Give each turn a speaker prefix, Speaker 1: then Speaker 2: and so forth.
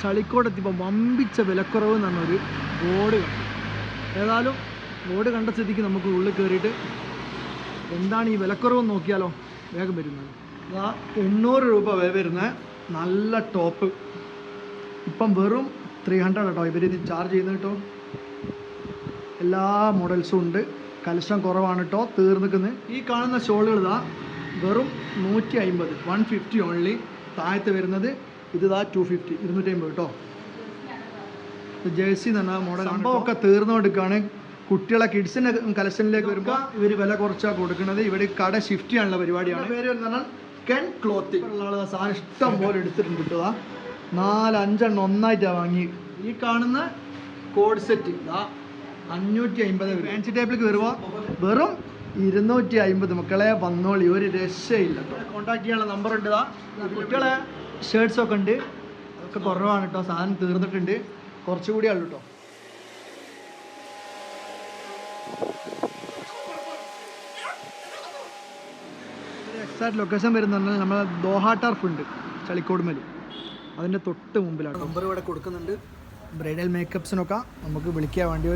Speaker 1: ചളിക്കോട് എത്തിയപ്പോൾ വമ്പിച്ച വിലക്കുറവ് എന്ന് പറഞ്ഞൊരു ബോർഡ് കണ്ടു. ഏതായാലും ബോർഡ് കണ്ട സ്ഥിതിക്ക് നമുക്ക് ഉള്ളിൽ കയറിയിട്ട് എന്താണ് ഈ വിലക്കുറവ് നോക്കിയാലോ. വേഗം വരുന്നത് 800 രൂപ വരുന്ന നല്ല ടോപ്പ് ഇപ്പം വെറും 300 കേട്ടോ ഇവർ ഇത് ചാർജ് ചെയ്യുന്നത് കേട്ടോ. എല്ലാ മോഡൽസും ഉണ്ട്, കലക്ഷൻ കുറവാണ് കേട്ടോ, തീർന്നിക്കുന്നത്. ഈ കാണുന്ന ഷോളുകൾ ഇതാ വെറും 150, 150 ഓൺലി. താഴത്ത് വരുന്നത് ഇത് 250, 250 കേട്ടോ. ജേഴ്സി എന്ന് പറഞ്ഞാൽ മോഡൽ സംഭവമൊക്കെ തീർന്നുകൊടുക്കുകയാണ്. കുട്ടികളെ കിഡ്സിൻ്റെ കളക്ഷനിലേക്ക് വരുമ്പോൾ ഇവർ വില കുറച്ചാണ് കൊടുക്കുന്നത്. ഇവിടെ കട ഷിഫ്റ്റ് ചെയ്യാനുള്ള പരിപാടിയാണ്. പേര് എന്ന് പറഞ്ഞാൽ കെൻ ക്ലോത്തിങ് ഉള്ള ആൾ സാധനം ഇഷ്ടം പോലെ എടുത്തിട്ടുണ്ട് കിട്ടുക. 4-5 എണ്ണം ഒന്നായിട്ടാണ് വാങ്ങി. ഈ കാണുന്ന കോഡ് സെറ്റ് 550. ഫാൻസി ടൈപ്പിലേക്ക് വരുമ്പോൾ വെറും 250. മക്കളെ വന്നോളി, ഒരു രക്ഷയില്ല കേട്ടോ. കോൺടാക്ട് ചെയ്യാനുള്ള നമ്പർ ഉണ്ട്. കുട്ടികളെ ഷർട്ട്സൊക്കെ ഉണ്ട്, അതൊക്കെ കുറവാണ് കേട്ടോ. സാധനം തീർന്നിട്ടുണ്ട്, കുറച്ചുകൂടി ഉള്ളു കേട്ടോ. എക്സാക്ട് ലൊക്കേഷൻ വരുന്നത് നമ്മളെ ദോഹ ടർഫ് ഉണ്ട് ചളിക്കോട് മേൽ, അതിൻ്റെ തൊട്ട് മുമ്പിലാണ്. നമ്പർ ഇവിടെ കൊടുക്കുന്നുണ്ട്. ബ്രൈഡൽ മേക്കപ്സിനൊക്കെ നമുക്ക് വിളിക്കാൻ വേണ്ടി